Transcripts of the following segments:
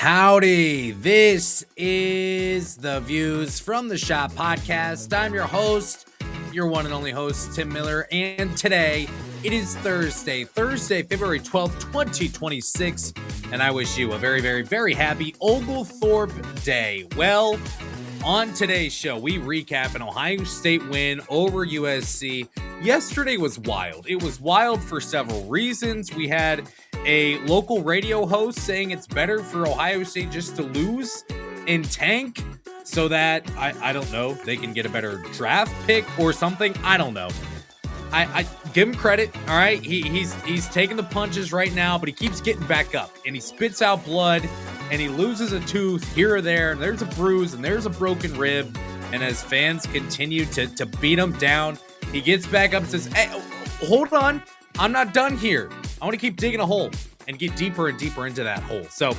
Howdy, this is the Views from the Schott podcast. I'm your host, your one and only host, Tim Miller, and today it is Thursday, February 12th, 2026, and I wish you a very, very, very happy Oglethorpe Day. Well, on today's show, we recap an Ohio State win over USC. Yesterday was wild. It was wild for several reasons. We had a local radio host saying it's better for Ohio State just to lose and tank so that, I don't know, they can get a better draft pick or something. I don't know. I give him credit, all right? He's taking the punches right now, but he keeps getting back up, and he spits out blood, and he loses a tooth here or there, and there's a bruise, and there's a broken rib, and as fans continue to beat him down, he gets back up and says, hey, hold on, I'm not done here. I want to keep digging a hole and get deeper and deeper into that hole. So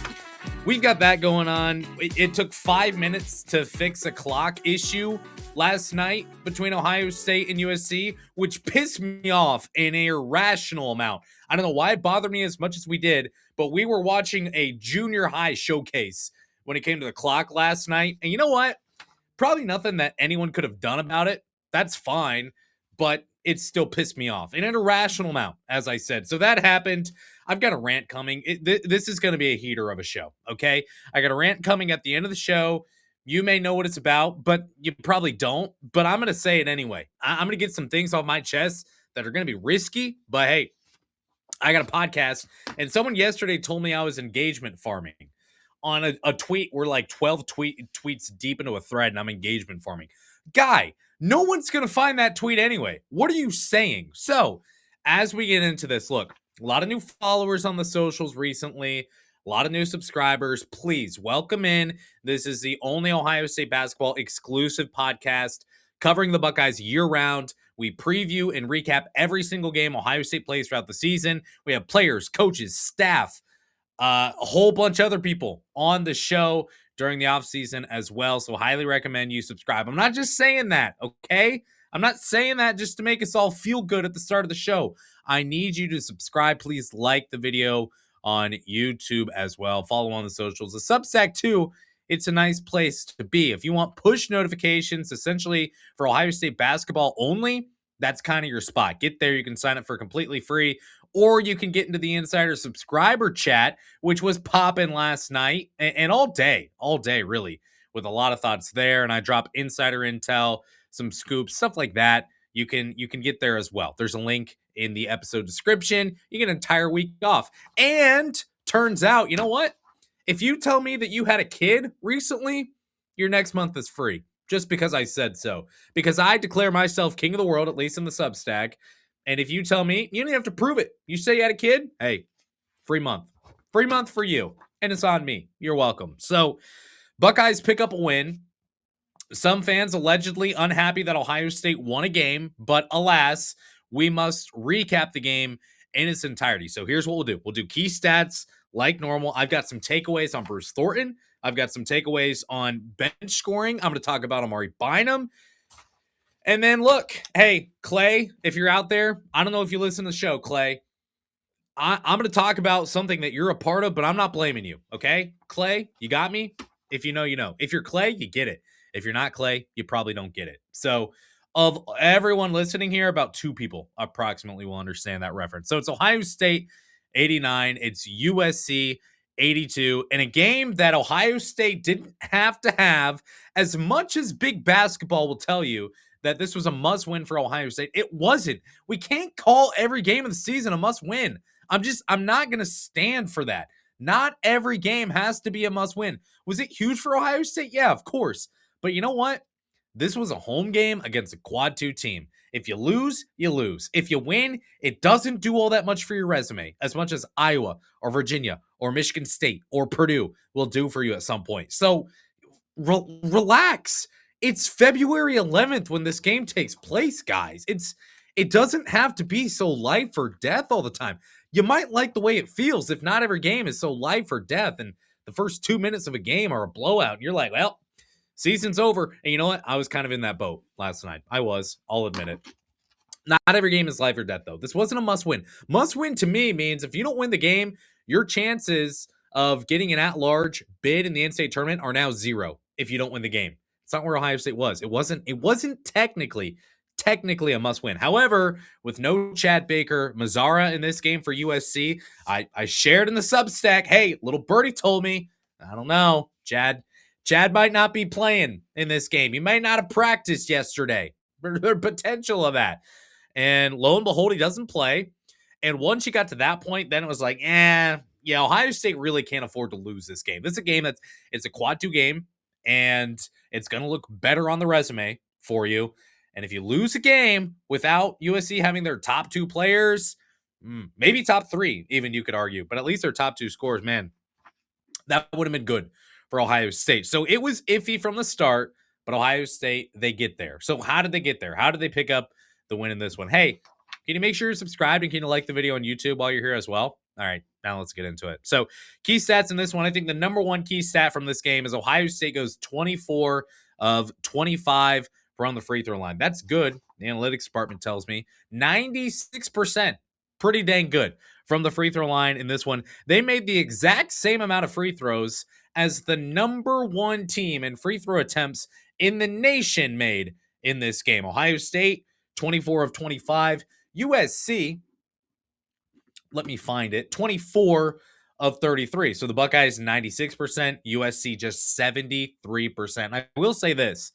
we've got that going on. It took 5 minutes to fix a clock issue last night between Ohio State and USC, which pissed me off an irrational amount. I don't know why it bothered me as much as we did, but we were watching a junior high showcase when it came to the clock last night. And you know what? Probably nothing that anyone could have done about it. That's fine, but it still pissed me off. An irrational amount, as I said. So that happened. I've got a rant coming. This is going to be a heater of a show, okay? I got a rant coming at the end of the show. You may know what it's about, but you probably don't. But I'm going to say it anyway. I'm going to get some things off my chest that are going to be risky. But hey, I got a podcast. And someone yesterday told me I was engagement farming on a tweet. We're like 12 tweets deep into a thread, and I'm engagement farming. Guy, no one's going to find that tweet anyway. What are you saying? So, as we get into this, look, a lot of new followers on the socials recently, a lot of new subscribers. Please welcome in. This is the only Ohio State basketball exclusive podcast covering the Buckeyes year-round. We preview and recap every single game Ohio State plays throughout the season. We have players, coaches, staff, a whole bunch of other people on the show during the offseason as well. So highly recommend you subscribe. I'm not just saying that, okay? I'm not saying that just to make us all feel good at the start of the show. I need you to subscribe. Please like the video on YouTube as well. Follow on the socials. The Substack too, it's a nice place to be. If you want push notifications, essentially for Ohio State basketball only, that's kind of your spot. Get there. You can sign up for completely free, or you can get into the insider subscriber chat, which was popping last night and all day, really, with a lot of thoughts there. And I drop insider intel, some scoops, stuff like that. You can get there as well. There's a link in the episode description. You get an entire week off. And turns out, you know what? If you tell me that you had a kid recently, your next month is free. Just because I said so. Because I declare myself king of the world, at least in the Substack. And if you tell me, you don't have to prove it. You say you had a kid, hey, free month. Free month for you. And it's on me. You're welcome. So, Buckeyes pick up a win. Some fans allegedly unhappy that Ohio State won a game, but alas, we must recap the game in its entirety. So here's what we'll do. We'll do key stats like normal. I've got some takeaways on Bruce Thornton. I've got some takeaways on bench scoring. I'm going to talk about Amare Bynum. And then look, hey, Clay, if you're out there, I don't know if you listen to the show, Clay. I'm going to talk about something that you're a part of, but I'm not blaming you, okay? Clay, you got me? If you know, you know. If you're Clay, you get it. If you're not Clay, you probably don't get it. So of everyone listening here, about 2 people approximately will understand that reference. So it's Ohio State 89. It's USC 82. In a game that Ohio State didn't have to have, as much as big basketball will tell you that this was a must-win for Ohio State. It wasn't. We can't call every game of the season a must-win. I'm not going to stand for that. Not every game has to be a must-win. Was it huge for Ohio State? Yeah, of course. But you know what? This was a home game against a Quad 2 team. If you lose, you lose. If you win, it doesn't do all that much for your resume, as much as Iowa or Virginia or Michigan State or Purdue will do for you at some point. So relax. It's February 11th when this game takes place, guys. It doesn't have to be so life or death all the time. You might like the way it feels if not every game is so life or death and the first 2 minutes of a game are a blowout. And you're like, well, season's over. And you know what? I was kind of in that boat last night. I'll admit it. Not every game is life or death, though. This wasn't a must win. Must win to me means if you don't win the game, your chances of getting an at-large bid in the NCAA tournament are now 0 if you don't win the game. It's not where Ohio State was. It wasn't technically a must-win. However, with no Chad Baker, Mazzara in this game for USC, I shared in the Substack, hey, little birdie told me, I don't know, Chad might not be playing in this game. He might not have practiced yesterday. There's potential of that. And lo and behold, he doesn't play. And once you got to that point, then it was like, yeah, Ohio State really can't afford to lose this game. This is a game it's a quad 2 game, and it's going to look better on the resume for you. And if you lose a game without USC having their top 2 players, maybe top 3, even you could argue, but at least their top 2 scorers, man, that would have been good for Ohio State. So it was iffy from the start, but Ohio State, they get there. So how did they get there? How did they pick up the win in this one? Hey, can you make sure you're subscribed and can you like the video on YouTube while you're here as well? All right, now let's get into it. So key stats in this one, I think the number one key stat from this game is Ohio State goes 24 of 25 from the free throw line. That's good. The analytics department tells me 96%, pretty dang good from the free throw line in this one. They made the exact same amount of free throws as the number 1 team in free throw attempts in the nation made in this game. Ohio State, 24 of 25. USC, let me find it, 24 of 33. So the Buckeyes, 96%, USC just 73%. I will say this.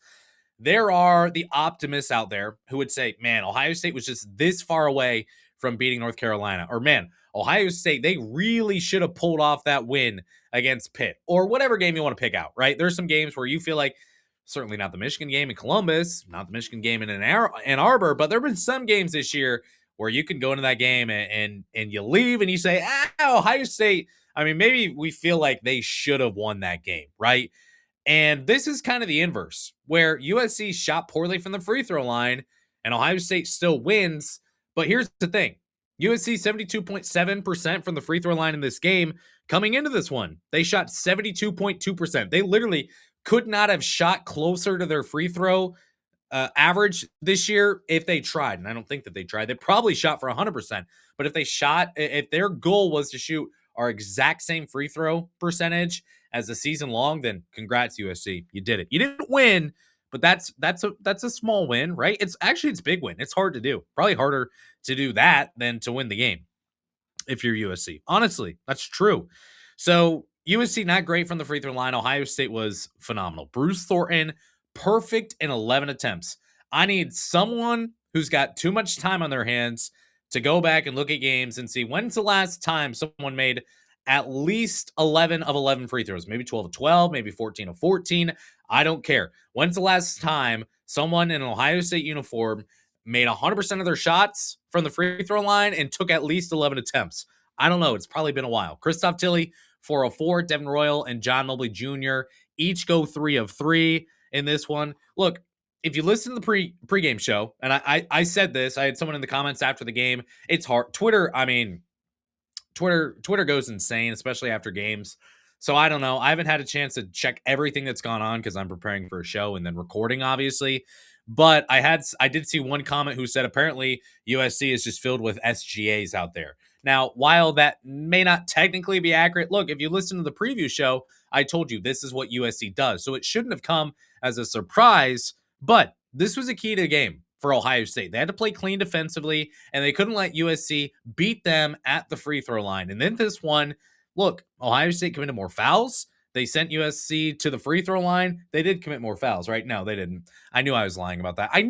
There are the optimists out there who would say, man, Ohio State was just this far away from beating North Carolina. Or, man, Ohio State, they really should have pulled off that win against Pitt. Or whatever game you want to pick out, right? There's some games where you feel like, certainly not the Michigan game in Columbus, not the Michigan game in Ann Arbor, but there have been some games this year where you can go into that game and you leave and you say, Ohio State, I mean, maybe we feel like they should have won that game, right? And this is kind of the inverse, where USC shot poorly from the free throw line and Ohio State still wins. But here's the thing. USC 72.7% from the free throw line in this game. Coming into this one, they shot 72.2%. They literally could not have shot closer to their free throw average this year if they tried. And I don't think that they tried. They probably shot for 100%. But if their goal was to shoot our exact same free throw percentage as the season long, then congrats USC. You did it. You didn't win, but that's a small win, right? It's a big win. It's hard to do. Probably harder to do that than to win the game if you're USC. Honestly, that's true. So USC not great from the free throw line. Ohio State was phenomenal. Bruce Thornton, perfect in 11 attempts. I need someone who's got too much time on their hands to go back and look at games and see when's the last time someone made at least 11 of 11 free throws, maybe 12 of 12, maybe 14 of 14. I don't care. When's the last time someone in an Ohio State uniform made 100% of their shots from the free throw line and took at least 11 attempts? I don't know. It's probably been a while. Christoph Tilley, 404. Devin Royal and John Mobley Jr. each go 3 of 3 in this one. Look, if you listen to the pregame show, and I said this, I had someone in the comments after the game. It's hard. Twitter goes insane, especially after games. So I don't know. I haven't had a chance to check everything that's gone on because I'm preparing for a show and then recording, obviously. But I did see one comment who said apparently USC is just filled with SGAs out there. Now, while that may not technically be accurate, look, if you listen to the preview show, I told you this is what USC does. So it shouldn't have come as a surprise, but this was a key to the game for Ohio State. They had to play clean defensively, and they couldn't let USC beat them at the free throw line. And then this one, look, Ohio State committed more fouls. They sent USC to the free throw line. They did commit more fouls, right? No, they didn't. I knew I was lying about that. In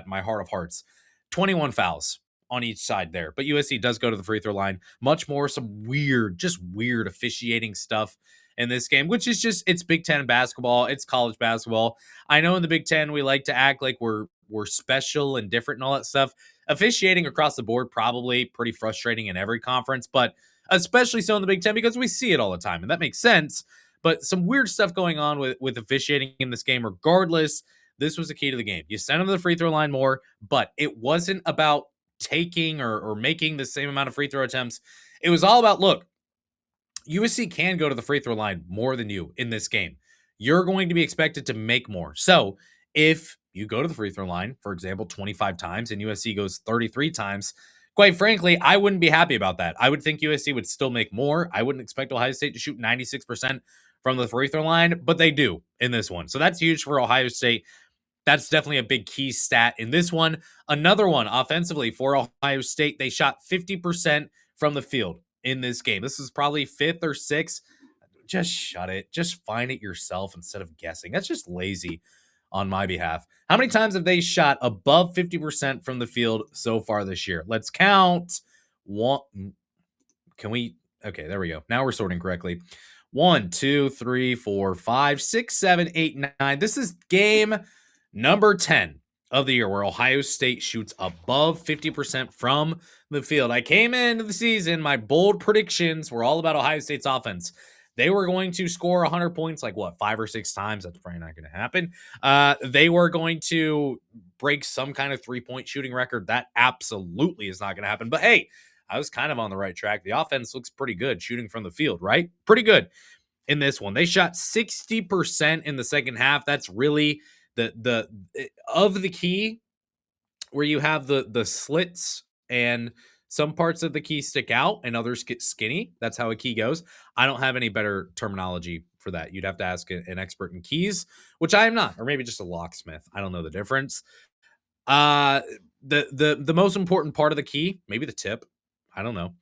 my heart of hearts. 21 fouls on each side there. But USC does go to the free throw line. Much more some weird officiating stuff in this game, which is just, it's Big Ten basketball. It's college basketball. I know in the Big Ten, we like to act like we're special and different and all that stuff. Officiating across the board, probably pretty frustrating in every conference, but especially so in the Big Ten because we see it all the time, and that makes sense. But some weird stuff going on with officiating in this game. Regardless, this was the key to the game. You sent them to the free throw line more, but it wasn't about taking or making the same amount of free throw attempts. It was all about, look, USC can go to the free throw line more than you in this game. You're going to be expected to make more. So if you go to the free throw line, for example, 25 times and USC goes 33 times, quite frankly, I wouldn't be happy about that. I would think USC would still make more. I wouldn't expect Ohio State to shoot 96% from the free throw line, but they do in this one. So that's huge for Ohio State. That's definitely a big key stat in this one. Another one offensively for Ohio State, they shot 50% from the field in this game. This is probably fifth or sixth. Just shut it. Just find it yourself instead of guessing. That's just lazy on my behalf. How many times have they shot above 50% from the field so far this year? Let's count. One. Can we? Okay, there we go. Now we're sorting correctly. 1, 2, 3, 4, 5, 6, 7, 8, 9. This is game number 10 of the year where Ohio State shoots above 50% from the field. I came into the season, my bold predictions were all about Ohio State's offense. They were going to score 100 points like what, 5 or 6 times? That's probably not going to happen. They were going to break some kind of 3-point shooting record. That absolutely is not going to happen. But hey, I was kind of on the right track. The offense looks pretty good shooting from the field, right? Pretty good in this one. They shot 60% in the second half. That's really the of the key where you have the slits and some parts of the key stick out and others get skinny. That's how a key goes. I don't have any better terminology for that. You'd have to ask an expert in keys, which I am not, or maybe just a locksmith. I don't know the difference. The most important part of the key, maybe the tip. I don't know.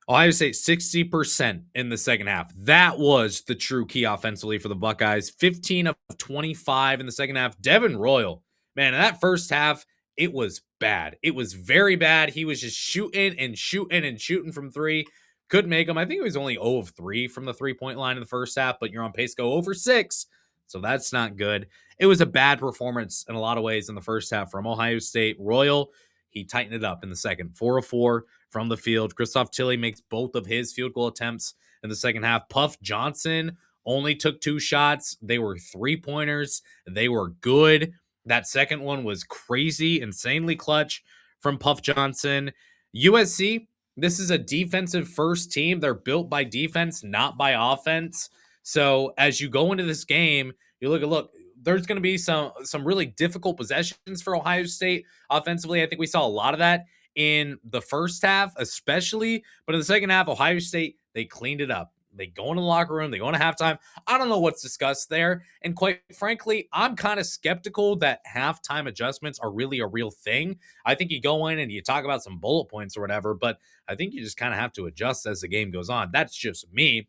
Ohio State 60% in the second half. That was the true key offensively for the Buckeyes. 15 of 25 in the second half. Devin Royal, man, in that first half, it was bad. It was very bad. He was just shooting and shooting and shooting from three. Couldn't make them. I think it was only 0 of 3 from the three-point line in the first half, but you're on pace to go over 6. So that's not good. It was a bad performance in a lot of ways in the first half from Ohio State. Royal, he tightened it up in the second. 4 of 4 from the field. Christoph Tilley makes both of his field goal attempts in the second half. Puff Johnson only took 2 shots. They were 3-pointers. They were good. That second one was crazy, insanely clutch from Puff Johnson. USC, this is a defensive first team. They're built by defense, not by offense. So as you go into this game, you look, there's going to be some really difficult possessions for Ohio State offensively. I think we saw a lot of that in the first half, especially. But in the second half, Ohio State, they cleaned it up. They go into the locker room. They go into halftime. I don't know what's discussed there. And quite frankly, I'm kind of skeptical that halftime adjustments are really a real thing. I think you go in and you talk about some bullet points or whatever, but I think you just kind of have to adjust as the game goes on. That's just me.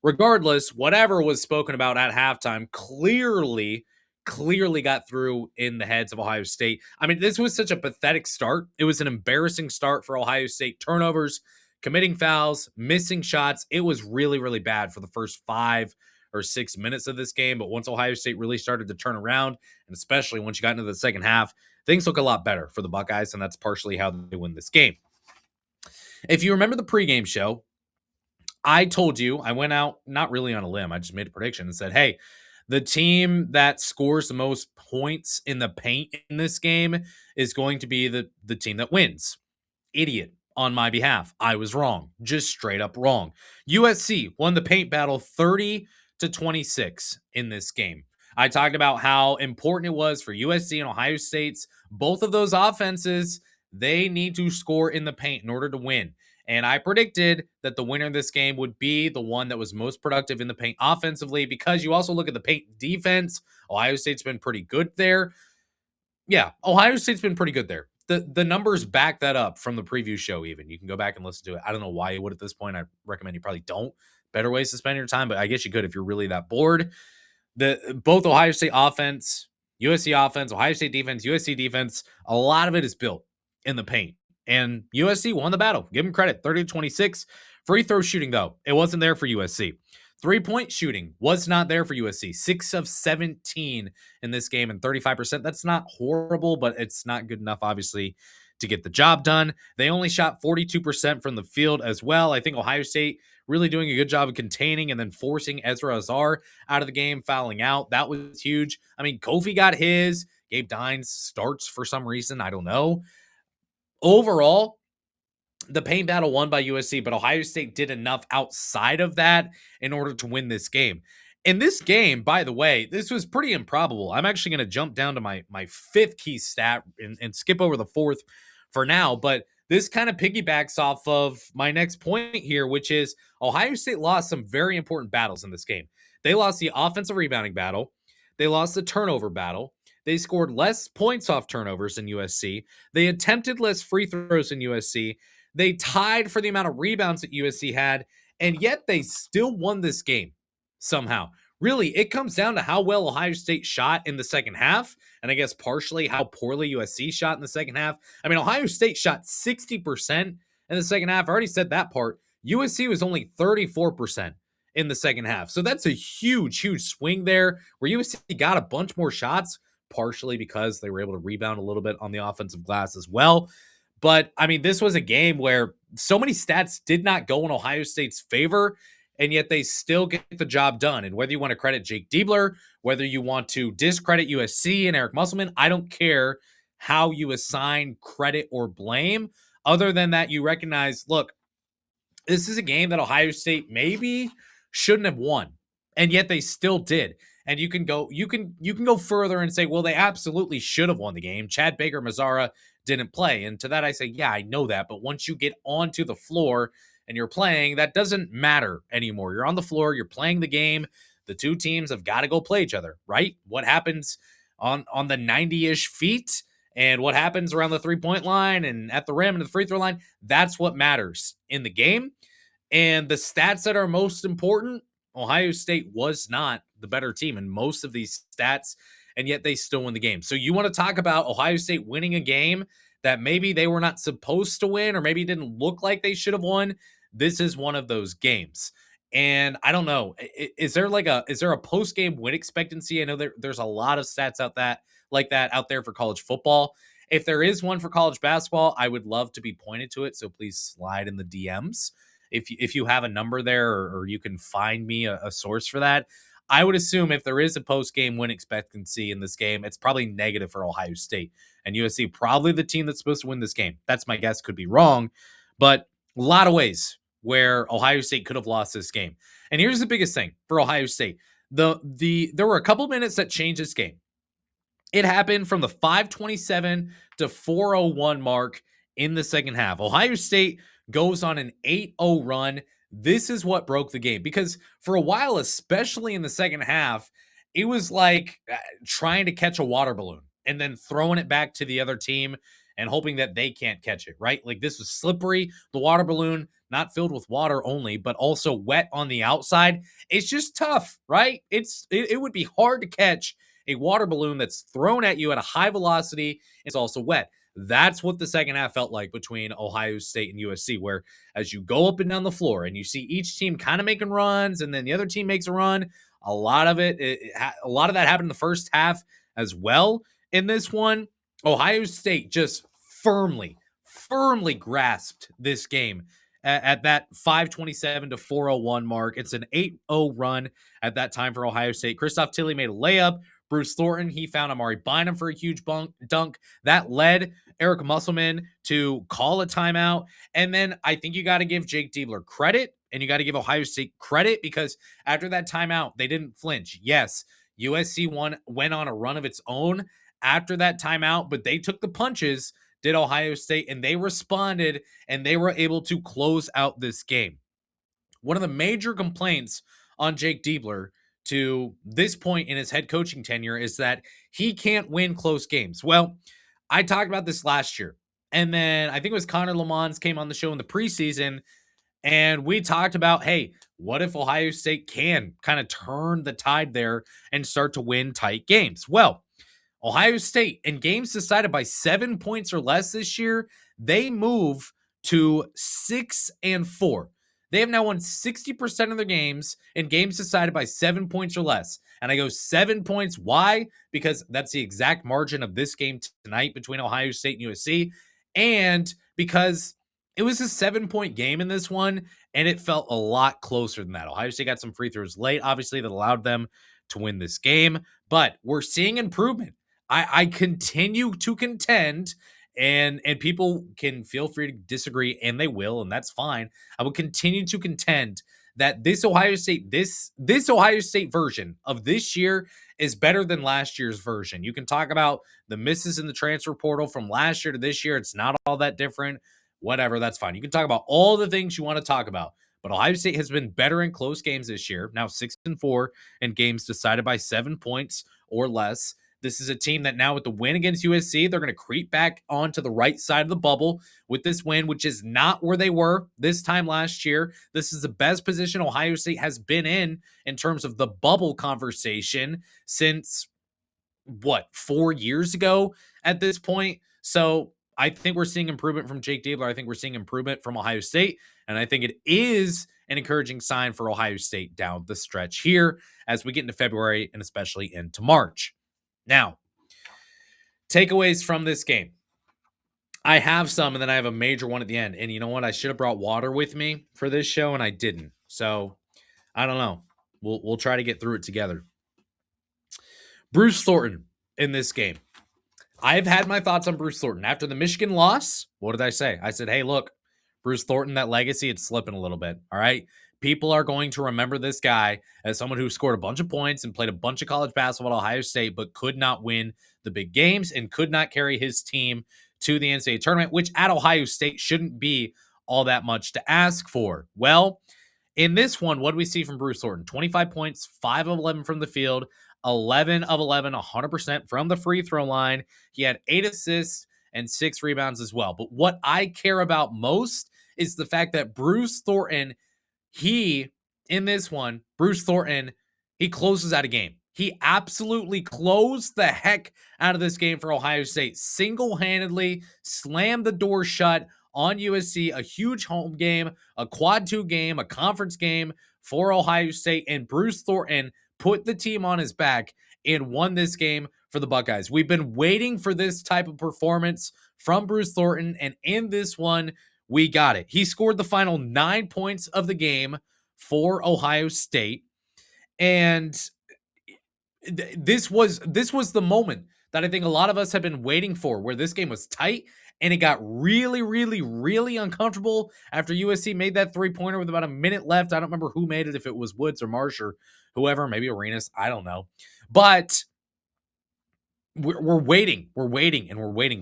Regardless, whatever was spoken about at halftime clearly got through in the heads of Ohio State. I mean, this was such a pathetic start. It was an embarrassing start for Ohio State. Turnovers, committing fouls, missing shots. It was really, really bad for the first 5 or 6 minutes of this game. But once Ohio State really started to turn around, and especially once you got into the second half, things look a lot better for the Buckeyes, and that's partially how they win this game. If you remember the pregame show, I told you, I went out not really on a limb. I just made a prediction and said, hey, the team that scores the most points in the paint in this game is going to be the team that wins. Idiot on my behalf. I was wrong. Just straight up wrong. USC won the paint battle 30-26 in this game. I talked about how important it was for USC and Ohio State's, both of those offenses, they need to score in the paint in order to win. And I predicted that the winner of this game would be the one that was most productive in the paint offensively, because you also look at the paint defense. Ohio State's been pretty good there. Yeah, Ohio State's been pretty good there. The numbers back that up from the preview show even. You can go back and listen to it. I don't know why you would at this point. I recommend you probably don't. Better ways to spend your time, but I guess you could if you're really that bored. Both Ohio State offense, USC offense, Ohio State defense, USC defense, a lot of it is built in the paint. And USC won the battle. Give them credit. 30-26. Free throw shooting, though, it wasn't there for USC. 3-point shooting was not there for USC. 6 of 17 in this game and 35%. That's not horrible, but it's not good enough, obviously, to get the job done. They only shot 42% from the field as well. I think Ohio State really doing a good job of containing and then forcing Ezra Azar out of the game, fouling out. That was huge. I mean, Kofi got his. Gabe Dines starts for some reason. I don't know. Overall, the paint battle won by USC, but Ohio State did enough outside of that in order to win this game. In this game, by the way, this was pretty improbable. I'm actually going to jump down to my 5th key stat and skip over the 4th for now, but this kind of piggybacks off of my next point here, which is Ohio State lost some very important battles in this game. They lost the offensive rebounding battle. They lost the turnover battle. They scored less points off turnovers than USC. They attempted less free throws than USC. They tied for the amount of rebounds that USC had, and yet they still won this game somehow. Really, it comes down to how well Ohio State shot in the second half, and I guess partially how poorly USC shot in the second half. I mean, Ohio State shot 60% in the second half. I already said that part. USC was only 34% in the second half. So that's a huge, huge swing there where USC got a bunch more shots, partially because they were able to rebound a little bit on the offensive glass as well. But I mean, this was a game where so many stats did not go in Ohio State's favor, and yet they still get the job done. And whether you want to credit Jake Diebler, whether you want to discredit USC and Eric Musselman, I don't care how you assign credit or blame, other than that you recognize, look, this is a game that Ohio State maybe shouldn't have won, and yet they still did. And you can go further and say, well, they absolutely should have won the game. Chad Baker Mazzara didn't play. And to that I say, yeah, I know that. But once you get onto the floor and you're playing, that doesn't matter anymore. You're on the floor, you're playing the game. The two teams have got to go play each other, right? What happens on the 90-ish feet and what happens around the three-point line and at the rim and the free throw line, that's what matters in the game. And the stats that are most important, Ohio State was not the better team in most of these stats, and yet they still win the game. So you want to talk about Ohio State winning a game that maybe they were not supposed to win or maybe didn't look like they should have won? This is one of those games. And I don't know, is there a post-game win expectancy? I know there's a lot of stats out there for college football. If there is one for college basketball, I would love to be pointed to it. So please slide in the DMs if you have a number there, or you can find me a source for that. I would assume if there is a post-game win expectancy in this game, it's probably negative for Ohio State, and USC probably the team that's supposed to win this game. That's my guess, could be wrong, but a lot of ways where Ohio State could have lost this game. And here's the biggest thing for Ohio State. There were a couple minutes that changed this game. It happened from the 5:27 to 4:01 mark in the second half. Ohio State goes on an 8-0 run. This is what broke the game, because for a while, especially in the second half, it was like trying to catch a water balloon and then throwing it back to the other team and hoping that they can't catch it, right? Like, this was slippery. The water balloon, not filled with water only, but also wet on the outside. It's just tough, right? It would be hard to catch a water balloon that's thrown at you at a high velocity. It's also wet. That's what the second half felt like between Ohio State and USC, where as you go up and down the floor and you see each team kind of making runs and then the other team makes a run, a lot of that happened in the first half as well. In this one, Ohio State just firmly grasped this game at that 5:27 to 4:01 mark. It's an 8-0 run at that time for Ohio State. Christoph Tilley made a layup. Bruce Thornton, he found Amare Bynum for a huge dunk. That led Eric Musselman to call a timeout. And then I think you got to give Jake Diebler credit, and you got to give Ohio State credit, because after that timeout, they didn't flinch. Yes, USC went on a run of its own after that timeout, but they took the punches, did Ohio State, and they responded, and they were able to close out this game. One of the major complaints on Jake Diebler to this point in his head coaching tenure is that he can't win close games. Well, I talked about this last year, and then I think it was Connor Lamons came on the show in the preseason, and we talked about, hey, what if Ohio State can kind of turn the tide there and start to win tight games? Well, Ohio State, in games decided by 7 points or less this year, they move to 6-4. They have now won 60% of their games in games decided by 7 points or less. And I go 7 points. Why? Because that's the exact margin of this game tonight between Ohio State and USC. And because it was a 7-point game in this one, and it felt a lot closer than that. Ohio State got some free throws late, obviously, that allowed them to win this game. But we're seeing improvement. I continue to contend, and people can feel free to disagree, and they will, and that's fine. I will continue to contend that this Ohio State version of this year is better than last year's version. You can talk about the misses in the transfer portal from last year to this year. It's not all that different. Whatever, that's fine. You can talk about all the things you want to talk about. But Ohio State has been better in close games this year. Now 6-4 in games decided by 7 points or less. This is a team that now with the win against USC, they're going to creep back onto the right side of the bubble with this win, which is not where they were this time last year. This is the best position Ohio State has been in terms of the bubble conversation since, 4 years ago at this point. So I think we're seeing improvement from Jake Diebler. I think we're seeing improvement from Ohio State. And I think it is an encouraging sign for Ohio State down the stretch here as we get into February and especially into March. Now, takeaways from this game. I have some, and then I have a major one at the end. And you know what? I should have brought water with me for this show, and I didn't. So I don't know. We'll try to get through it together. Bruce Thornton in this game. I've had my thoughts on Bruce Thornton. After the Michigan loss, what did I say? I said, hey, look, Bruce Thornton, that legacy, it's slipping a little bit. All right. People are going to remember this guy as someone who scored a bunch of points and played a bunch of college basketball at Ohio State, but could not win the big games and could not carry his team to the NCAA tournament, which at Ohio State shouldn't be all that much to ask for. Well, in this one, what do we see from Bruce Thornton? 25 points, 5 of 11 from the field, 11 of 11, 100% from the free throw line. He had 8 assists and 6 rebounds as well. But what I care about most is the fact that Bruce Thornton, Bruce Thornton, he closes out a game. He absolutely closed the heck out of this game for Ohio State. Single-handedly slammed the door shut on USC, a huge home game, a quad 2 game, a conference game for Ohio State, and Bruce Thornton put the team on his back and won this game for the Buckeyes. We've been waiting for this type of performance from Bruce Thornton, and in this one, we got it. He scored the final 9 points of the game for Ohio State, and this was the moment that I think a lot of us have been waiting for, where this game was tight and it got really, really, really uncomfortable after USC made that 3-pointer with about a minute left. I don't remember who made it, if it was Woods or Marsh or whoever, maybe Arenas. I don't know. But we're waiting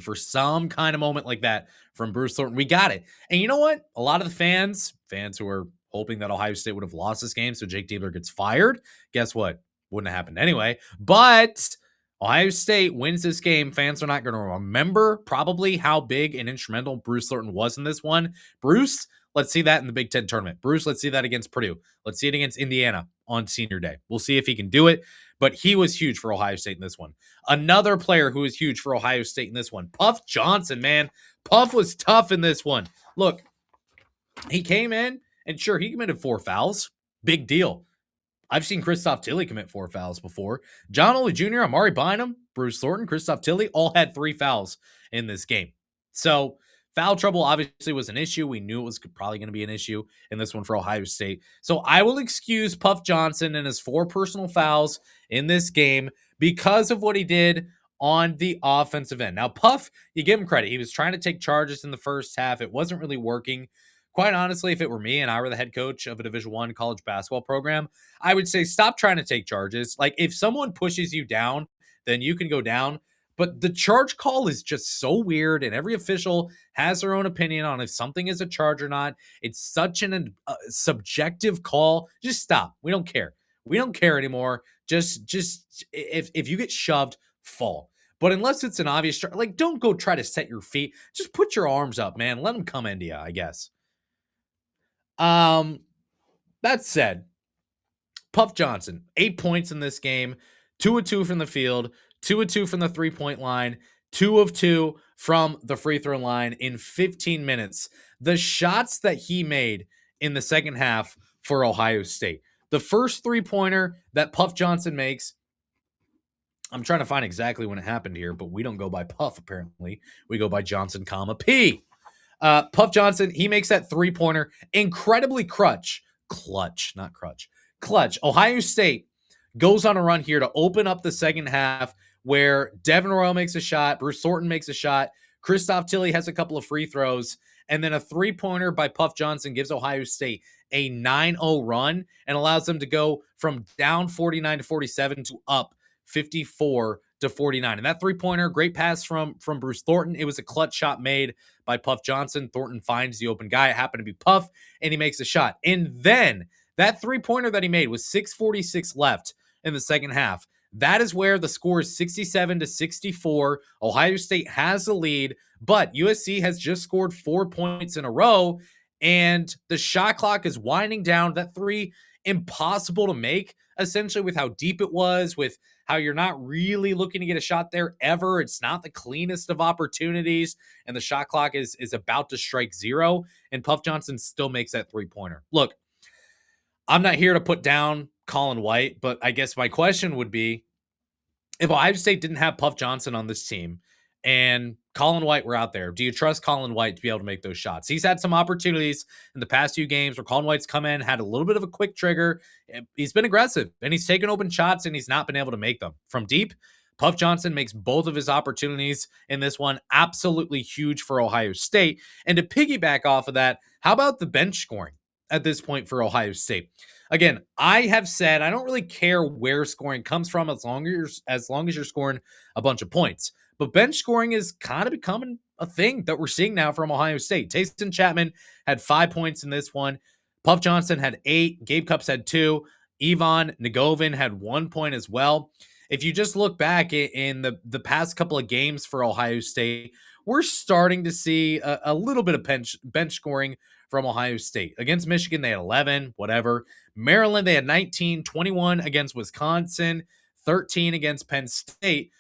for some kind of moment like that from Bruce Thornton. We got it. And you know what? A lot of the fans who are hoping that Ohio State would have lost this game so Jake Diebler gets fired, guess what? Wouldn't have happened anyway. But Ohio State wins this game. Fans are not going to remember probably how big and instrumental Bruce Thornton was in this one. Bruce, let's see that in the Big Ten tournament. Bruce, let's see that against Purdue. Let's see it against Indiana on senior day. We'll see if he can do it. But he was huge for Ohio State in this one. Another player who was huge for Ohio State in this one, Puff Johnson, man. Puff was tough in this one. Look, he came in, and sure, he committed 4 fouls. Big deal. I've seen Christoph Tilley commit 4 fouls before. John Oley Jr., Amare Bynum, Bruce Thornton, Christoph Tilley all had 3 fouls in this game. So foul trouble obviously was an issue. We knew it was probably going to be an issue in this one for Ohio State. So I will excuse Puff Johnson and his 4 personal fouls in this game because of what he did on the offensive end. Now, Puff, you give him credit. He was trying to take charges in the first half. It wasn't really working. Quite honestly, if it were me and I were the head coach of a Division I college basketball program, I would say stop trying to take charges. Like, if someone pushes you down, then you can go down. But the charge call is just so weird, and every official has their own opinion on if something is a charge or not. It's such an subjective call. Just stop. We don't care. We don't care anymore. Just if you get shoved, fall. But unless it's an obvious charge, like, don't go try to set your feet. Just put your arms up, man. Let them come into you, I guess. That said, Puff Johnson, 8 points in this game, 2 of 2 from the field, 2 of 2 from the 3-point line, 2 of 2 from the free throw line in 15 minutes. The shots that he made in the second half for Ohio State. The first 3-pointer that Puff Johnson makes, I'm trying to find exactly when it happened here, but we don't go by Puff, apparently. We go by Johnson, P. Puff Johnson, he makes that 3-pointer incredibly clutch. Ohio State goes on a run here to open up the second half where Devin Royal makes a shot, Bruce Thornton makes a shot, Christoph Tilley has a couple of free throws, and then a 3-pointer by Puff Johnson gives Ohio State a 9-0 run and allows them to go from down 49-47 to up 54-45 to 49. And that three-pointer, great pass from Bruce Thornton. It was a clutch shot made by Puff Johnson. Thornton finds the open guy. It happened to be Puff, and he makes a shot. And then that three-pointer that he made was 6:46 left in the second half. That is where the score is 67-64. Ohio State has the lead, but USC has just scored 4 points in a row, and the shot clock is winding down. That three, impossible to make, essentially, with how deep it was, with how you're not really looking to get a shot there ever. It's not the cleanest of opportunities, and the shot clock is about to strike zero, and Puff Johnson still makes that three-pointer. Look, I'm not here to put down Colin White, but I guess my question would be, if Ohio State didn't have Puff Johnson on this team and Colin White were out there, do you trust Colin White to be able to make those shots? He's had some opportunities in the past few games where Colin White's come in, had a little bit of a quick trigger. He's been aggressive, and he's taken open shots, and he's not been able to make them. From deep, Puff Johnson makes both of his opportunities in this one absolutely huge for Ohio State. And to piggyback off of that, how about the bench scoring at this point for Ohio State? Again, I have said I don't really care where scoring comes from as long as you're scoring a bunch of points. But bench scoring is kind of becoming a thing that we're seeing now from Ohio State. Tayson Chapman had 5 points in this one. Puff Johnson had 8. Gabe Cupps had 2. Ivan Nagovin had 1 point as well. If you just look back in the past couple of games for Ohio State, we're starting to see a little bit of bench scoring from Ohio State. Against Michigan, they had 11, whatever. Maryland, they had 19, 21 against Wisconsin, 13 against Penn State.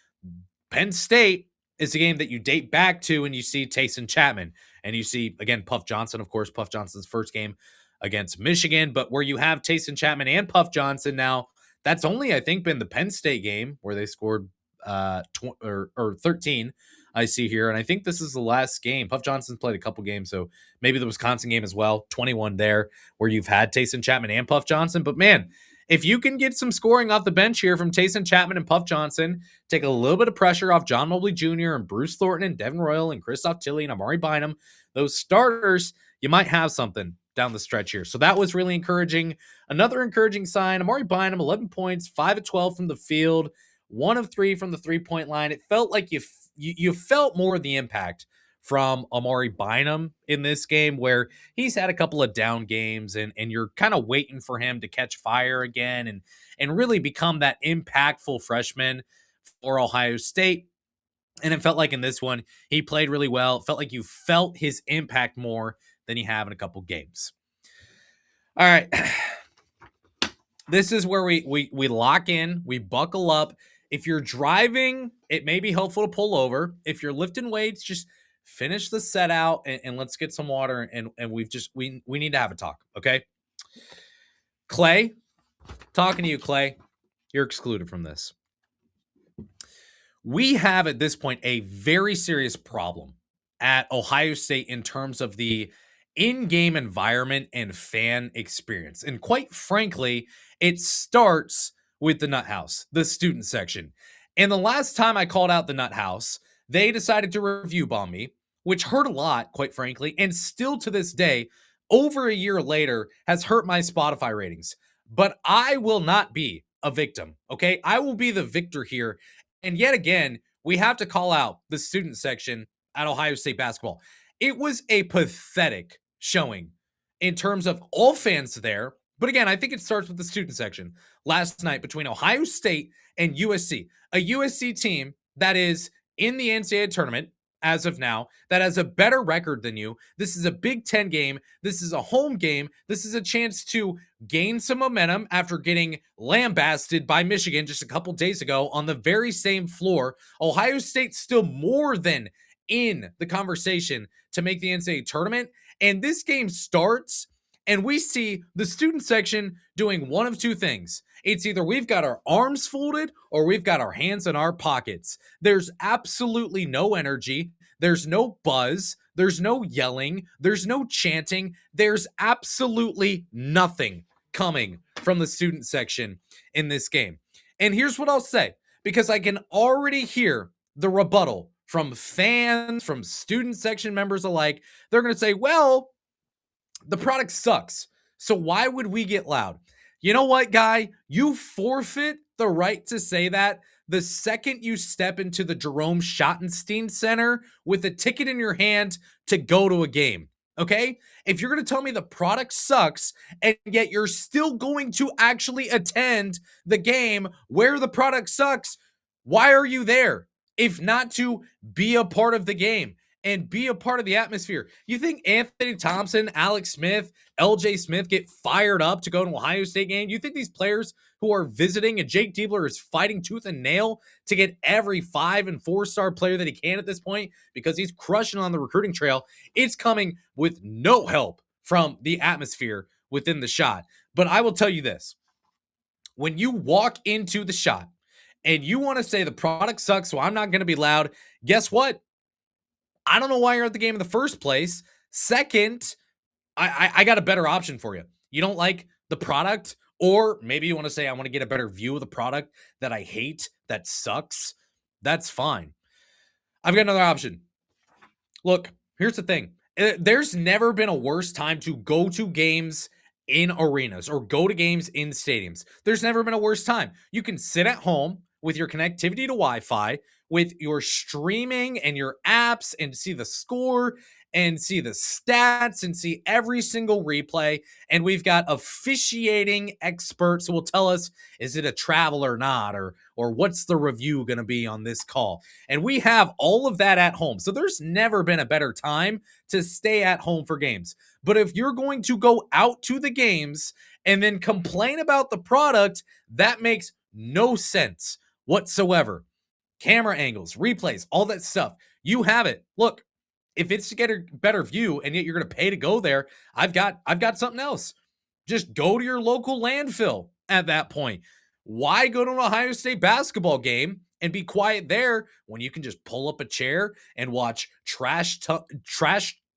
Penn State is a game that you date back to, and you see Tayson Chapman. And you see, again, Puff Johnson, of course, Puff Johnson's first game against Michigan. But where you have Tayson Chapman and Puff Johnson now, that's only, I think, been the Penn State game where they scored 13, I see here. And I think this is the last game. Puff Johnson's played a couple games, so maybe the Wisconsin game as well, 21 there, where you've had Tayson Chapman and Puff Johnson. But, man, if you can get some scoring off the bench here from Tayson Chapman and Puff Johnson, take a little bit of pressure off John Mobley Jr. and Bruce Thornton and Devin Royal and Christoph Tilley and Amare Bynum, those starters, you might have something down the stretch here. So that was really encouraging. Another encouraging sign, Amare Bynum, 11 points, 5 of 12 from the field, 1 of 3 from the three-point line. It felt like you felt more of the impact from Amare Bynum in this game, where he's had a couple of down games, and you're kind of waiting for him to catch fire again and really become that impactful freshman for Ohio State. And it felt like in this one, he played really well. It felt like you felt his impact more than you have in a couple games. All right. This is where we lock in, we buckle up. If you're driving, it may be helpful to pull over. If you're lifting weights, just finish the set out and let's get some water, and we need to have a talk, okay? Clay, talking to you, Clay. You're excluded from this. We have at this point a very serious problem at Ohio State in terms of the in-game environment and fan experience. And quite frankly, it starts with the Nut House, the student section. And the last time I called out the Nut House, they decided to review bomb me, which hurt a lot, quite frankly, and still to this day, over a year later, has hurt my Spotify ratings. But I will not be a victim, okay? I will be the victor here. And yet again, we have to call out the student section at Ohio State basketball. It was a pathetic showing in terms of all fans there. But again, I think it starts with the student section last night between Ohio State and USC, a USC team that is in the NCAA tournament as of now, that has a better record than you. This is a Big Ten game. This is a home game. This is a chance to gain some momentum after getting lambasted by Michigan just a couple days ago on the very same floor. Ohio State's still more than in the conversation to make the NCAA tournament. And this game starts, and we see the student section doing one of two things. It's either we've got our arms folded or we've got our hands in our pockets. There's absolutely no energy. There's no buzz. There's no yelling. There's no chanting. There's absolutely nothing coming from the student section in this game. And here's what I'll say, because I can already hear the rebuttal from fans, from student section members alike. They're going to say, well, the product sucks, so why would we get loud? You know what, guy? You forfeit the right to say that the second you step into the Jerome Schottenstein Center with a ticket in your hand to go to a game. Okay? If you're going to tell me the product sucks and yet you're still going to actually attend the game where the product sucks, why are you there? If not to be a part of the game and be a part of the atmosphere. You think Anthony Thompson, Alex Smith, LJ Smith get fired up to go to an Ohio State game? You think these players who are visiting and Jake Diebler is fighting tooth and nail to get every 5 and 4-star player that he can at this point because he's crushing on the recruiting trail? It's coming with no help from the atmosphere within the Schott. But I will tell you this. When you walk into the Schott and you want to say the product sucks, so I'm not going to be loud, guess what? I don't know why you're at the game in the first place. Second, I got a better option for you. You don't like the product, or maybe you want to say, I want to get a better view of the product that I hate, that sucks. That's fine. I've got another option. Look, here's the thing. There's never been a worse time to go to games in arenas or go to games in stadiums. There's never been a worse time. You can sit at home with your connectivity to Wi-Fi, with your streaming and your apps, and see the score and see the stats and see every single replay. And we've got officiating experts who will tell us, is it a travel or not? Or what's the review going to be on this call? And we have all of that at home. So there's never been a better time to stay at home for games. But if you're going to go out to the games and then complain about the product, that makes no sense whatsoever. Camera angles, replays, all that stuff. You have it. Look, if it's to get a better view and yet you're going to pay to go there, I've got something else. Just go to your local landfill at that point. Why go to an Ohio State basketball game and be quiet there when you can just pull up a chair and watch trash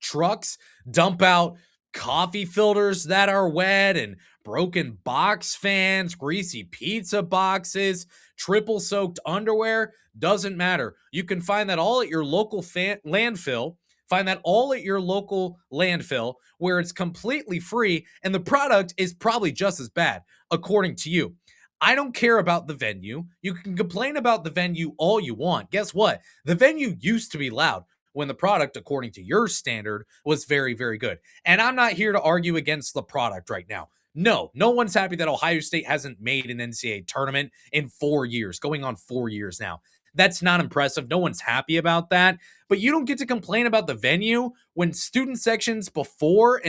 trucks dump out coffee filters that are wet and broken box fans, greasy pizza boxes, triple soaked underwear? Doesn't matter. You can find that all at your local landfill. Find that all at your local landfill where it's completely free and the product is probably just as bad, according to you. I don't care about the venue. You can complain about the venue all you want. Guess what? The venue used to be loud when the product, according to your standard, was very, very good. And I'm not here to argue against the product right now. No one's happy that Ohio State hasn't made an NCAA tournament in 4 years, going on 4 years now. That's not impressive. No one's happy about that. But you don't get to complain about the venue when student sections before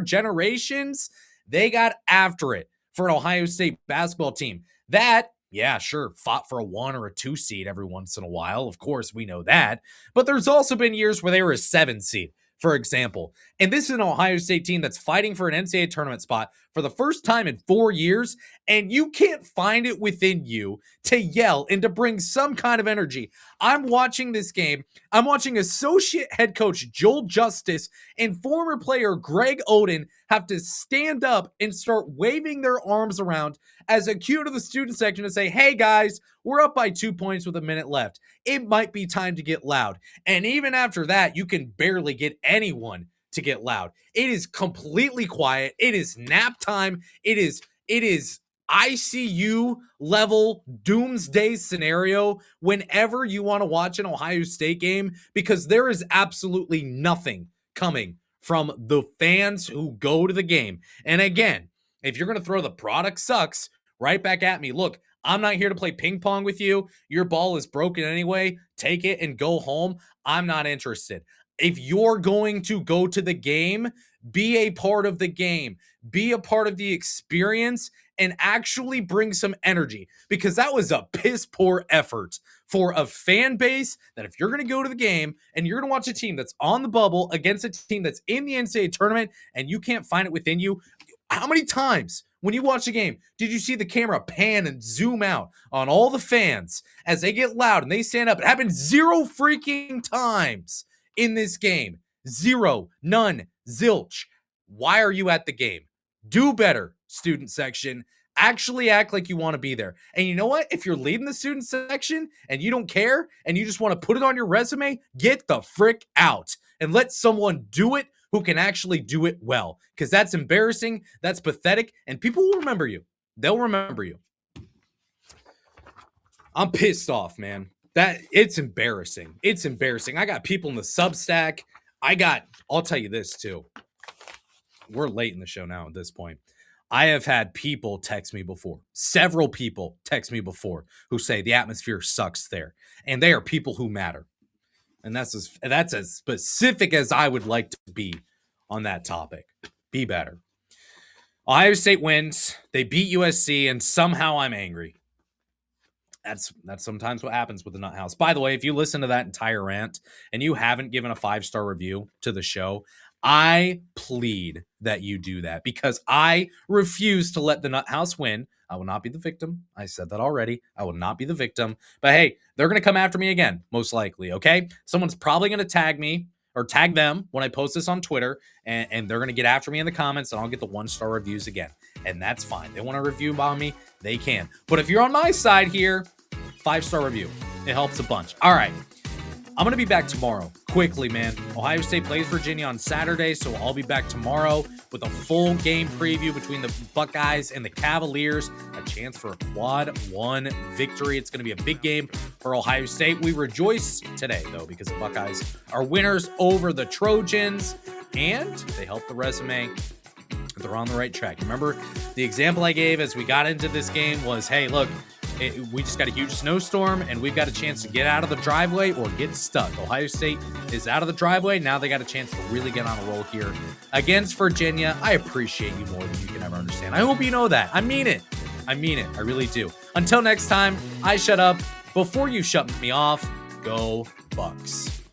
generations, they got after it for an Ohio State basketball team. That, yeah, sure, fought for a 1 or a 2 seed every once in a while. Of course, we know that. But there's also been years where they were a 7 seed, for example. And this is an Ohio State team that's fighting for an NCAA tournament spot for the first time in 4 years, and you can't find it within you to yell and to bring some kind of energy. I'm watching this game. I'm watching associate head coach Joel Justice and former player Greg Oden have to stand up and start waving their arms around as a cue to the student section to say, hey guys, we're up by 2 points with a minute left. It might be time to get loud. And even after that, you can barely get anyone to get loud. It is completely quiet. It is nap time. It is ICU level doomsday scenario whenever you want to watch an Ohio State game, because there is absolutely nothing coming from the fans who go to the game. And again, if you're going to throw the product sucks right back at me, look, I'm not here to play ping pong with you. Your ball is broken anyway. Take it and go home. I'm not interested. If you're going to go to the game, be a part of the game, be a part of the experience, and actually bring some energy, because that was a piss poor effort for a fan base that if you're going to go to the game and you're going to watch a team that's on the bubble against a team that's in the NCAA tournament and you can't find it within you. How many times when you watch a game did you see the camera pan and zoom out on all the fans as they get loud and they stand up? It happened 0 freaking times in this game. 0, none, zilch. Why are you at the game? Do better, student section. Actually act like you want to be there. And you know what? If you're leading the student section and you don't care and you just want to put it on your resume, get the frick out and let someone do it who can actually do it well, because that's embarrassing, that's pathetic, and people will remember you. They'll remember you. I'm pissed off, man. That it's embarrassing. It's embarrassing. I got people in the Substack. I'll tell you this too. We're late in the show now at this point. I have had people text me before, several people text me before who say the atmosphere sucks there. And they are people who matter. And that's as specific as I would like to be on that topic. Be better. Ohio State wins. They beat USC, and somehow I'm angry. That's sometimes what happens with the Nut House. By the way, if you listen to that entire rant and you haven't given a 5-star review to the show, I plead that you do that because I refuse to let the Nut House win. I will not be the victim. I said that already. I will not be the victim. But hey, they're going to come after me again, most likely, okay? Someone's probably going to tag me or tag them when I post this on Twitter, and they're going to get after me in the comments, and I'll get the 1-star reviews again. And that's fine. They want to review about me, they can. But if you're on my side here, 5-star review. It helps a bunch. All right. I'm going to be back tomorrow. Quickly, man. Ohio State plays Virginia on Saturday, so I'll be back tomorrow with a full game preview between the Buckeyes and the Cavaliers. A chance for a quad 1 victory. It's going to be a big game for Ohio State. We rejoice today, though, because the Buckeyes are winners over the Trojans, and they help the resume. They're on the right track. Remember, the example I gave as we got into this game was, hey, look, we just got a huge snowstorm, and we've got a chance to get out of the driveway or get stuck. Ohio State is out of the driveway. Now they got a chance to really get on a roll here against Virginia. I appreciate you more than you can ever understand. I hope you know that. I mean it. I mean it. I really do. Until next time, I shut up. Before you shut me off, go Bucks.